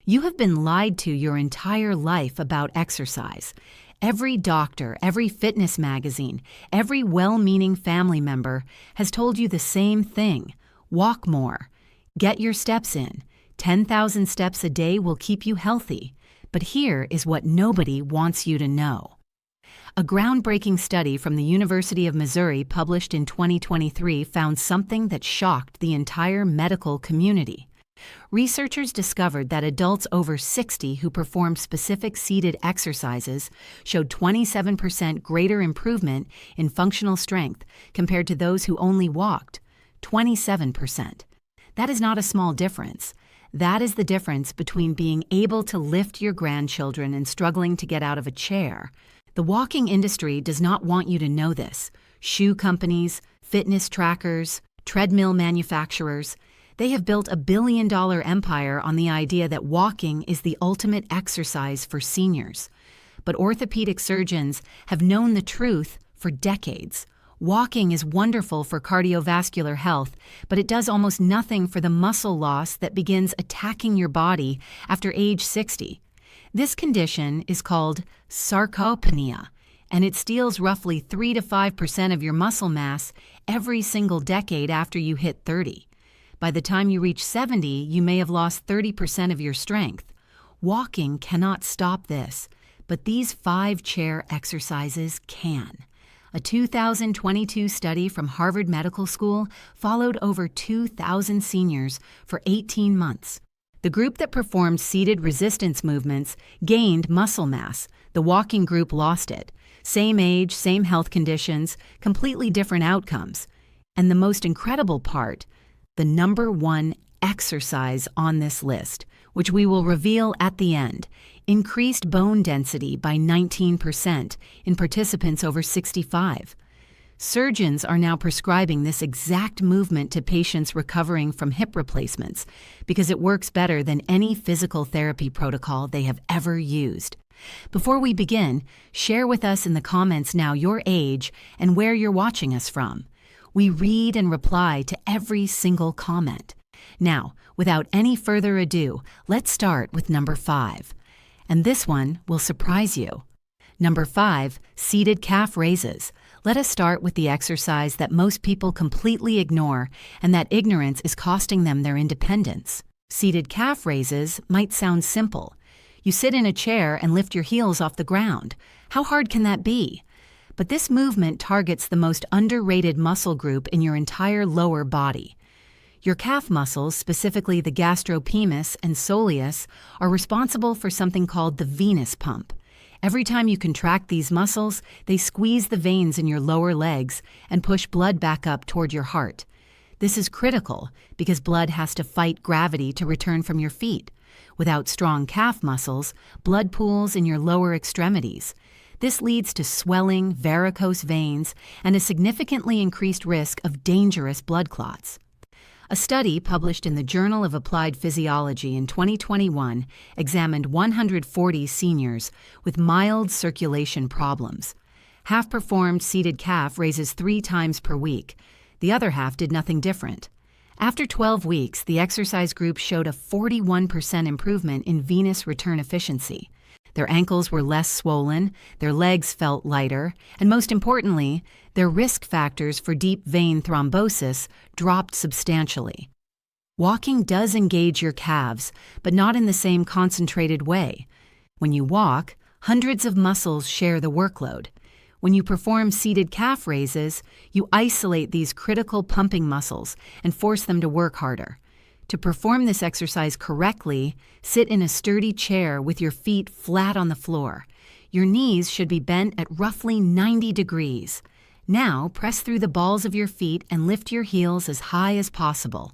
You have been lied to your entire life about exercise. Every doctor, every fitness magazine, every well-meaning family member has told you the same thing. Walk more. Get your steps in. 10,000 steps a day will keep you healthy. But here is what nobody wants you to know. A groundbreaking study from the University of Missouri published in 2023 found something that shocked the entire medical community. Researchers discovered that adults over 60 who performed specific seated exercises showed 27% greater improvement in functional strength compared to those who only walked. 27%. That is not a small difference. That is the difference between being able to lift your grandchildren and struggling to get out of a chair. The walking industry does not want you to know this. Shoe companies, fitness trackers, treadmill manufacturers, they have built a billion-dollar empire on the idea that walking is the ultimate exercise for seniors. But orthopedic surgeons have known the truth for decades. Walking is wonderful for cardiovascular health, but it does almost nothing for the muscle loss that begins attacking your body after age 60. This condition is called sarcopenia, and it steals roughly 3 to 5% of your muscle mass every single decade after you hit 30. By the time you reach 70, you may have lost 30% of your strength. Walking cannot stop this, but these 5-chair exercises can. A 2022 study from Harvard Medical School followed over 2,000 seniors for 18 months. The group that performed seated resistance movements gained muscle mass. The walking group lost it. Same age, same health conditions, completely different outcomes. And the most incredible part, the number one exercise on this list, which we will reveal at the end, increased bone density by 19% in participants over 65. Surgeons are now prescribing this exact movement to patients recovering from hip replacements because it works better than any physical therapy protocol they have ever used. Before we begin, share with us in the comments now your age and where you're watching us from. We read and reply to every single comment. Now, without any further ado, let's start with number 5. And this one will surprise you. Number 5, seated calf raises. Let us start with the exercise that most people completely ignore, and that ignorance is costing them their independence. Seated calf raises might sound simple. You sit in a chair and lift your heels off the ground. How hard can that be? But this movement targets the most underrated muscle group in your entire lower body. Your calf muscles, specifically the gastrocnemius and soleus, are responsible for something called the venous pump. Every time you contract these muscles, they squeeze the veins in your lower legs and push blood back up toward your heart. This is critical because blood has to fight gravity to return from your feet. Without strong calf muscles, blood pools in your lower extremities. This leads to swelling, varicose veins, and a significantly increased risk of dangerous blood clots. A study published in the Journal of Applied Physiology in 2021 examined 140 seniors with mild circulation problems. Half performed seated calf raises 3 times per week. The other half did nothing different. After 12 weeks, the exercise group showed a 41% improvement in venous return efficiency. Their ankles were less swollen, their legs felt lighter, and most importantly, their risk factors for deep vein thrombosis dropped substantially. Walking does engage your calves, but not in the same concentrated way. When you walk, hundreds of muscles share the workload. When you perform seated calf raises, you isolate these critical pumping muscles and force them to work harder. To perform this exercise correctly, sit in a sturdy chair with your feet flat on the floor. Your knees should be bent at roughly 90 degrees. Now, press through the balls of your feet and lift your heels as high as possible.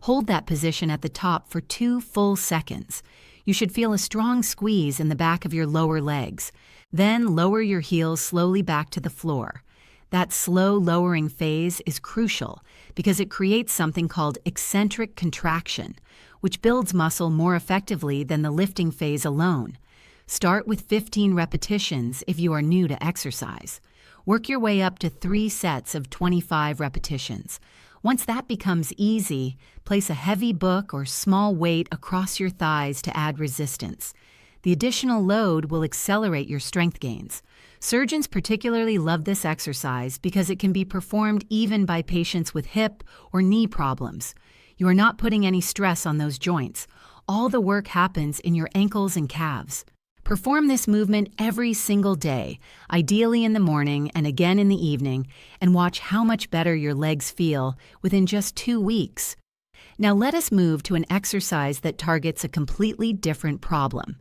Hold that position at the top for 2 full seconds. You should feel a strong squeeze in the back of your lower legs. Then lower your heels slowly back to the floor. That slow lowering phase is crucial because it creates something called eccentric contraction, which builds muscle more effectively than the lifting phase alone. Start with 15 repetitions if you are new to exercise. Work your way up to 3 sets of 25 repetitions. Once that becomes easy, place a heavy book or small weight across your thighs to add resistance. The additional load will accelerate your strength gains. Surgeons particularly love this exercise because it can be performed even by patients with hip or knee problems. You are not putting any stress on those joints. All the work happens in your ankles and calves. Perform this movement every single day, ideally in the morning and again in the evening, and watch how much better your legs feel within just 2 weeks. Now let us move to an exercise that targets a completely different problem.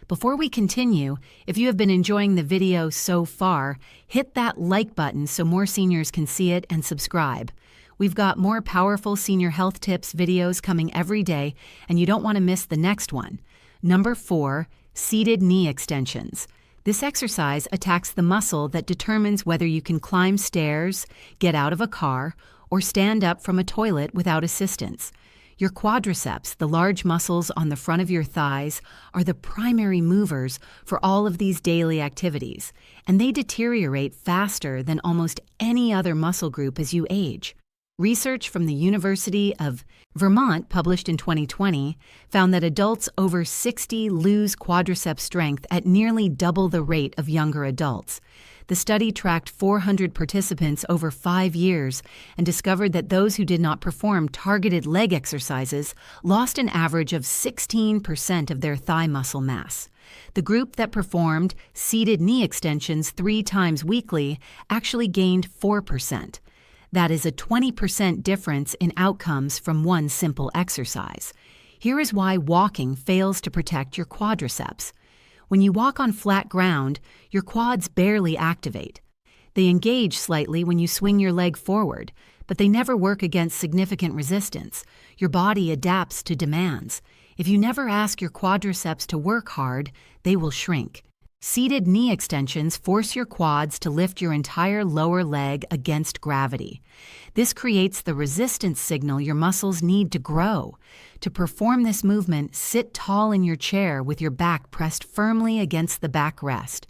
Before we continue, if you have been enjoying the video so far, hit that like button so more seniors can see it and subscribe. We've got more powerful senior health tips videos coming every day, and you don't want to miss the next one. Number 4, seated knee extensions. This exercise attacks the muscle that determines whether you can climb stairs, get out of a car, or stand up from a toilet without assistance. Your quadriceps, the large muscles on the front of your thighs, are the primary movers for all of these daily activities, and they deteriorate faster than almost any other muscle group as you age. Research from the University of Vermont, published in 2020, found that adults over 60 lose quadriceps strength at nearly double the rate of younger adults. The study tracked 400 participants over 5 years and discovered that those who did not perform targeted leg exercises lost an average of 16% of their thigh muscle mass. The group that performed seated knee extensions 3 times weekly actually gained 4%. That is a 20% difference in outcomes from one simple exercise. Here is why walking fails to protect your quadriceps. When you walk on flat ground, your quads barely activate. They engage slightly when you swing your leg forward, but they never work against significant resistance. Your body adapts to demands. If you never ask your quadriceps to work hard, they will shrink. Seated knee extensions force your quads to lift your entire lower leg against gravity. This creates the resistance signal your muscles need to grow. To perform this movement, sit tall in your chair with your back pressed firmly against the backrest.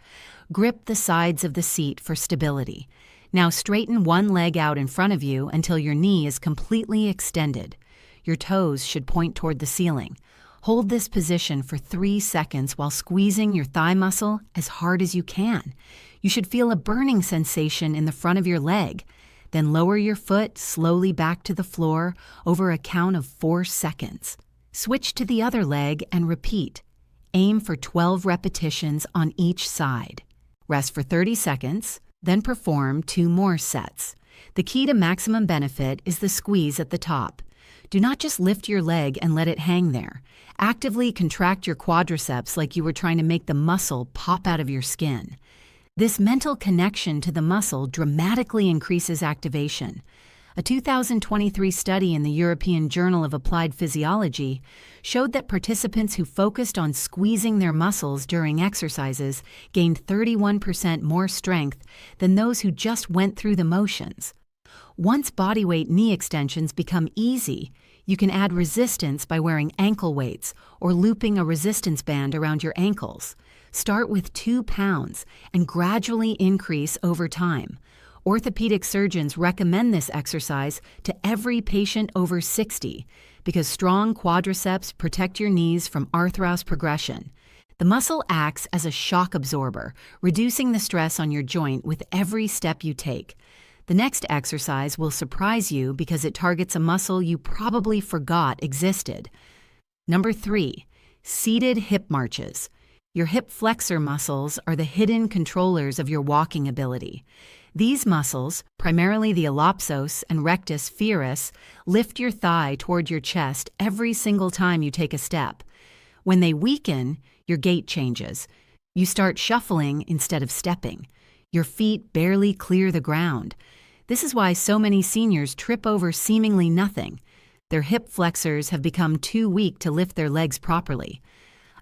Grip the sides of the seat for stability. Now straighten one leg out in front of you until your knee is completely extended. Your toes should point toward the ceiling. Hold this position for 3 seconds while squeezing your thigh muscle as hard as you can. You should feel a burning sensation in the front of your leg. Then lower your foot slowly back to the floor over a count of 4 seconds. Switch to the other leg and repeat. Aim for 12 repetitions on each side. Rest for 30 seconds, then perform 2 more sets. The key to maximum benefit is the squeeze at the top. Do not just lift your leg and let it hang there. Actively contract your quadriceps like you were trying to make the muscle pop out of your skin. This mental connection to the muscle dramatically increases activation. A 2023 study in the European Journal of Applied Physiology showed that participants who focused on squeezing their muscles during exercises gained 31% more strength than those who just went through the motions. Once bodyweight knee extensions become easy, you can add resistance by wearing ankle weights or looping a resistance band around your ankles. Start with 2 pounds and gradually increase over time. Orthopedic surgeons recommend this exercise to every patient over 60 because strong quadriceps protect your knees from arthrose progression. The muscle acts as a shock absorber, reducing the stress on your joint with every step you take. The next exercise will surprise you because it targets a muscle you probably forgot existed. Number 3, seated hip marches. Your hip flexor muscles are the hidden controllers of your walking ability. These muscles, primarily the ellipsos and rectus femoris, lift your thigh toward your chest every single time you take a step. When they weaken, your gait changes. You start shuffling instead of stepping. Your feet barely clear the ground. This is why so many seniors trip over seemingly nothing. Their hip flexors have become too weak to lift their legs properly.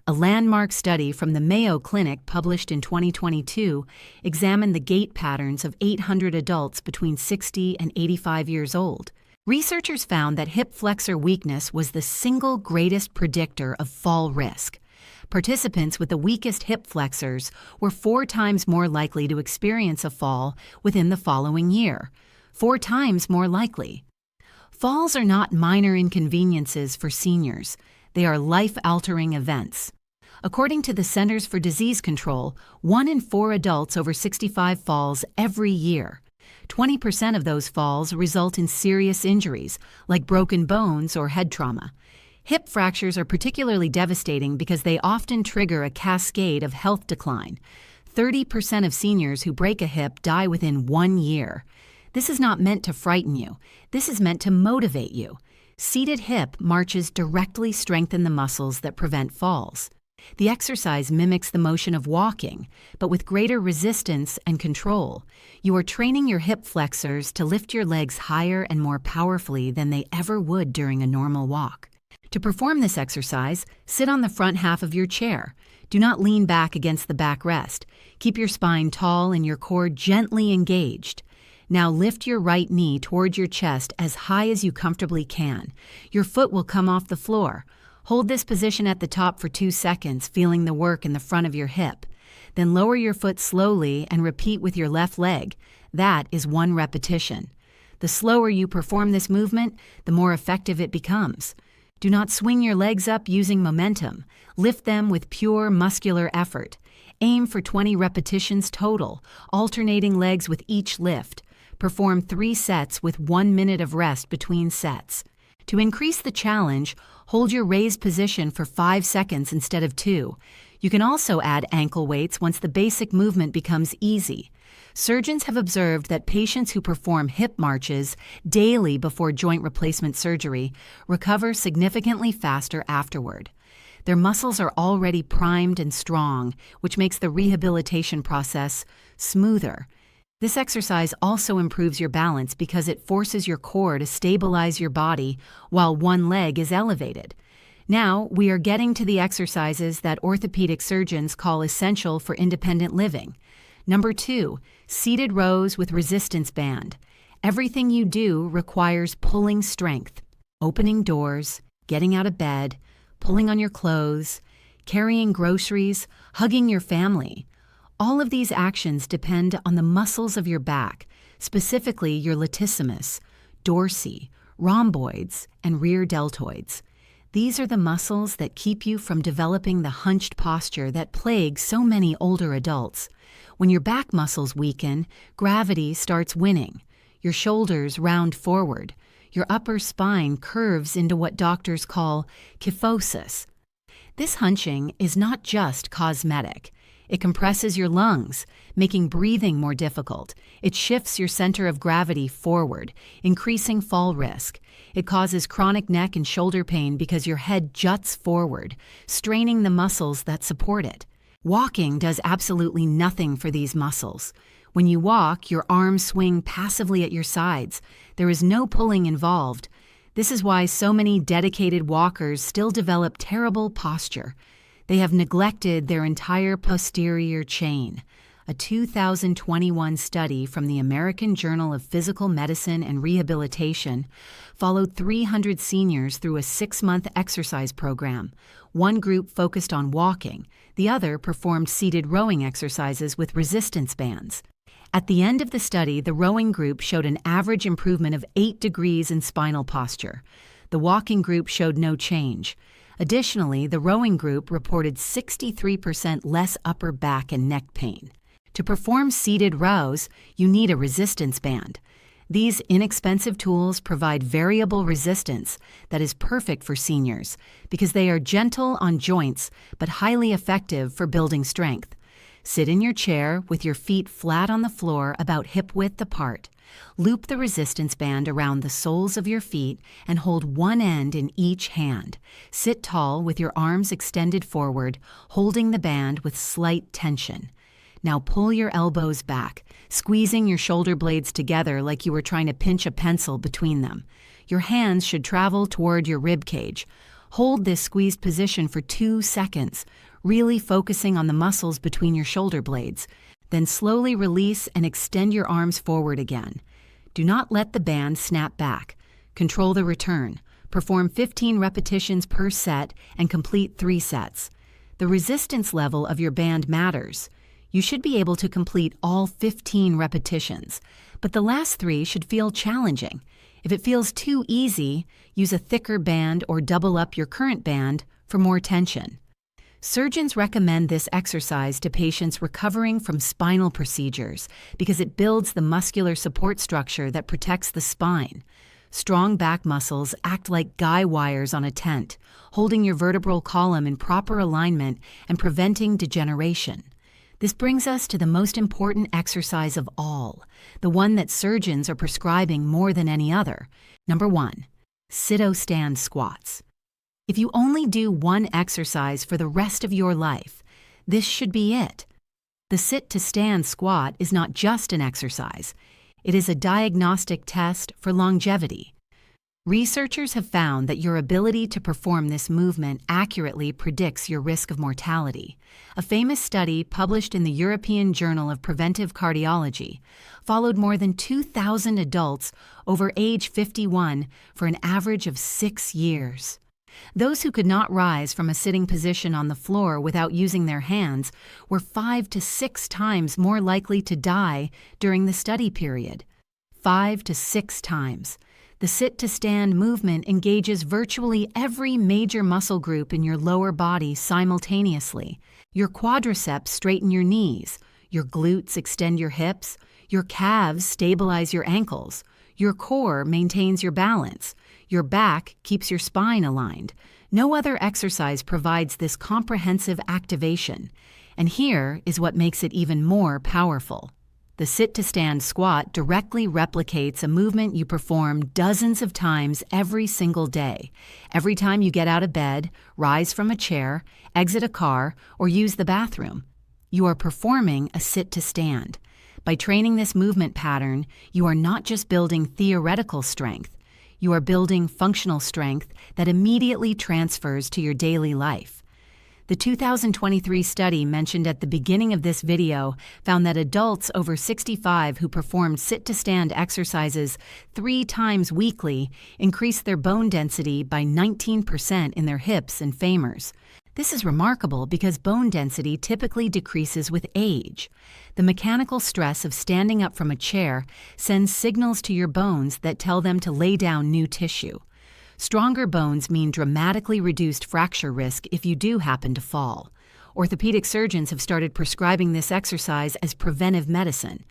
A landmark study from the Mayo Clinic published in 2022 examined the gait patterns of 800 adults between 60 and 85 years old. Researchers found that hip flexor weakness was the single greatest predictor of fall risk. Participants with the weakest hip flexors were 4 times more likely to experience a fall within the following year. 4 times more likely. Falls are not minor inconveniences for seniors. They are life-altering events. According to the Centers for Disease Control, 1 in 4 adults over 65 falls every year. 20% of those falls result in serious injuries, like broken bones or head trauma. Hip fractures are particularly devastating because they often trigger a cascade of health decline. 30% of seniors who break a hip die within 1 year. This is not meant to frighten you. This is meant to motivate you. Seated hip marches directly strengthen the muscles that prevent falls. The exercise mimics the motion of walking, but with greater resistance and control. You are training your hip flexors to lift your legs higher and more powerfully than they ever would during a normal walk. To perform this exercise, sit on the front half of your chair. Do not lean back against the backrest. Keep your spine tall and your core gently engaged. Now lift your right knee toward your chest as high as you comfortably can. Your foot will come off the floor. Hold this position at the top for 2 seconds, feeling the work in the front of your hip. Then lower your foot slowly and repeat with your left leg. That is 1 repetition. The slower you perform this movement, the more effective it becomes. Do not swing your legs up using momentum. Lift them with pure muscular effort. Aim for 20 repetitions total, alternating legs with each lift. Perform 3 sets with 1 minute of rest between sets. To increase the challenge, hold your raised position for 5 seconds instead of 2. You can also add ankle weights once the basic movement becomes easy. Surgeons have observed that patients who perform hip marches daily before joint replacement surgery recover significantly faster afterward. Their muscles are already primed and strong, which makes the rehabilitation process smoother. This exercise also improves your balance because it forces your core to stabilize your body while one leg is elevated. Now, we are getting to the exercises that orthopedic surgeons call essential for independent living. Number 2, seated rows with resistance band. Everything you do requires pulling strength. Opening doors, getting out of bed, pulling on your clothes, carrying groceries, hugging your family. All of these actions depend on the muscles of your back, specifically your latissimus, dorsi, rhomboids, and rear deltoids. These are the muscles that keep you from developing the hunched posture that plagues so many older adults. When your back muscles weaken, gravity starts winning. Your shoulders round forward. Your upper spine curves into what doctors call kyphosis. This hunching is not just cosmetic. It compresses your lungs, making breathing more difficult. It shifts your center of gravity forward, increasing fall risk. It causes chronic neck and shoulder pain because your head juts forward, straining the muscles that support it. Walking does absolutely nothing for these muscles. When you walk, your arms swing passively at your sides. There is no pulling involved. This is why so many dedicated walkers still develop terrible posture. They have neglected their entire posterior chain. A 2021 study from the American Journal of Physical Medicine and Rehabilitation followed 300 seniors through a 6-month exercise program. One group focused on walking, the other performed seated rowing exercises with resistance bands. At the end of the study, the rowing group showed an average improvement of 8 degrees in spinal posture. The walking group showed no change. Additionally, the rowing group reported 63% less upper back and neck pain. To perform seated rows, you need a resistance band. These inexpensive tools provide variable resistance that is perfect for seniors because they are gentle on joints but highly effective for building strength. Sit in your chair with your feet flat on the floor about hip width apart. Loop the resistance band around the soles of your feet and hold one end in each hand. Sit tall with your arms extended forward, holding the band with slight tension. Now pull your elbows back, squeezing your shoulder blades together like you were trying to pinch a pencil between them. Your hands should travel toward your rib cage. Hold this squeezed position for 2 seconds, really focusing on the muscles between your shoulder blades. Then slowly release and extend your arms forward again. Do not let the band snap back. Control the return. Perform 15 repetitions per set and complete 3 sets. The resistance level of your band matters. You should be able to complete all 15 repetitions, but the last 3 should feel challenging. If it feels too easy, use a thicker band or double up your current band for more tension. Surgeons recommend this exercise to patients recovering from spinal procedures because it builds the muscular support structure that protects the spine. Strong back muscles act like guy wires on a tent, holding your vertebral column in proper alignment and preventing degeneration. This brings us to the most important exercise of all, the one that surgeons are prescribing more than any other. Number 1, sit-o-stand squats. If you only do one exercise for the rest of your life, this should be it. The sit-to-stand squat is not just an exercise. It is a diagnostic test for longevity. Researchers have found that your ability to perform this movement accurately predicts your risk of mortality. A famous study published in the European Journal of Preventive Cardiology followed more than 2,000 adults over age 51 for an average of 6 years. Those who could not rise from a sitting position on the floor without using their hands were 5 to 6 times more likely to die during the study period. 5 to 6 times. The sit-to-stand movement engages virtually every major muscle group in your lower body simultaneously. Your quadriceps straighten your knees, your glutes extend your hips, your calves stabilize your ankles, your core maintains your balance, your back keeps your spine aligned. No other exercise provides this comprehensive activation. And here is what makes it even more powerful. The sit-to-stand squat directly replicates a movement you perform dozens of times every single day. Every time you get out of bed, rise from a chair, exit a car, or use the bathroom, you are performing a sit-to-stand. By training this movement pattern, you are not just building theoretical strength, you are building functional strength that immediately transfers to your daily life. The 2023 study mentioned at the beginning of this video found that adults over 65 who performed sit-to-stand exercises 3 times weekly increased their bone density by 19% in their hips and femurs. This is remarkable because bone density typically decreases with age. The mechanical stress of standing up from a chair sends signals to your bones that tell them to lay down new tissue. Stronger bones mean dramatically reduced fracture risk if you do happen to fall. Orthopedic surgeons have started prescribing this exercise as preventive medicine.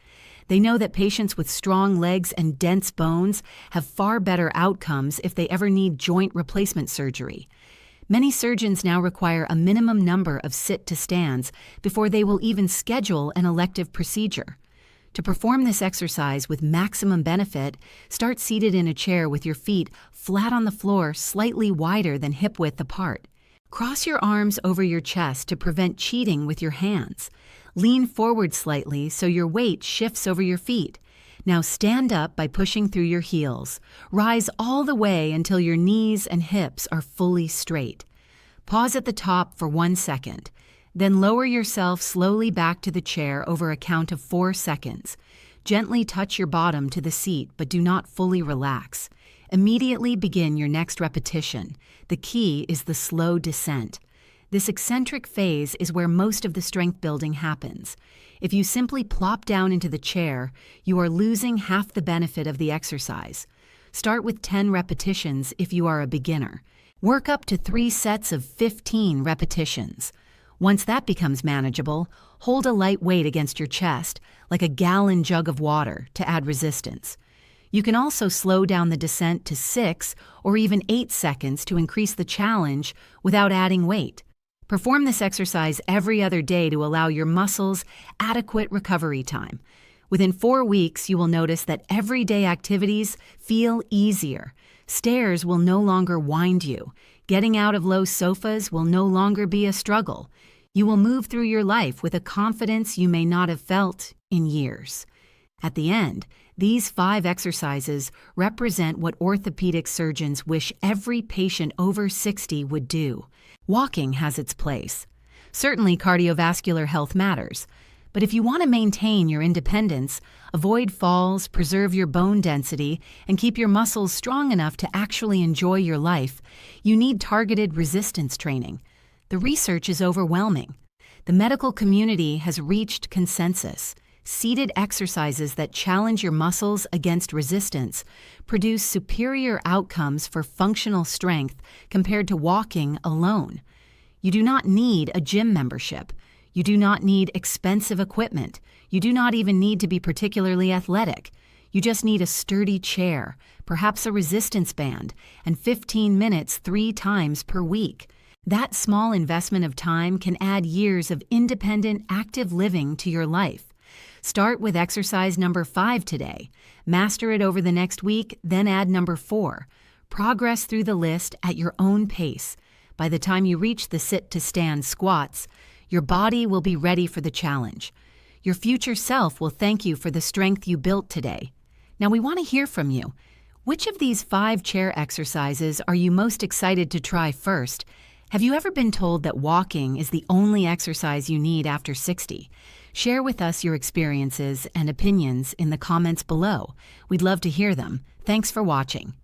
They know that patients with strong legs and dense bones have far better outcomes if they ever need joint replacement surgery. Many surgeons now require a minimum number of sit-to-stands before they will even schedule an elective procedure. To perform this exercise with maximum benefit, start seated in a chair with your feet flat on the floor slightly wider than hip width apart. Cross your arms over your chest to prevent cheating with your hands. Lean forward slightly so your weight shifts over your feet. Now stand up by pushing through your heels. Rise all the way until your knees and hips are fully straight. Pause at the top for 1 second. Then lower yourself slowly back to the chair over a count of 4 seconds. Gently touch your bottom to the seat, but do not fully relax. Immediately begin your next repetition. The key is the slow descent. This eccentric phase is where most of the strength building happens. If you simply plop down into the chair, you are losing half the benefit of the exercise. Start with 10 repetitions if you are a beginner. Work up to 3 sets of 15 repetitions. Once that becomes manageable, hold a light weight against your chest, like a gallon jug of water, to add resistance. You can also slow down the descent to 6 or even 8 seconds to increase the challenge without adding weight. Perform this exercise every other day to allow your muscles adequate recovery time. Within 4 weeks, you will notice that everyday activities feel easier. Stairs will no longer wind you. Getting out of low sofas will no longer be a struggle. You will move through your life with a confidence you may not have felt in years. At the end, these 5 exercises represent what orthopedic surgeons wish every patient over 60 would do. Walking has its place. Certainly, cardiovascular health matters. But if you want to maintain your independence, avoid falls, preserve your bone density, and keep your muscles strong enough to actually enjoy your life, you need targeted resistance training. The research is overwhelming. The medical community has reached consensus. Seated exercises that challenge your muscles against resistance produce superior outcomes for functional strength compared to walking alone. You do not need a gym membership. You do not need expensive equipment. You do not even need to be particularly athletic. You just need a sturdy chair, perhaps a resistance band, and 15 minutes 3 times per week. That small investment of time can add years of independent, active living to your life. Start with exercise number 5 today. Master it over the next week, then add number 4. Progress through the list at your own pace. By the time you reach the sit-to-stand squats, your body will be ready for the challenge. Your future self will thank you for the strength you built today. Now we want to hear from you. Which of these 5 chair exercises are you most excited to try first? Have you ever been told that walking is the only exercise you need after 60? Share with us your experiences and opinions in the comments below. We'd love to hear them. Thanks for watching.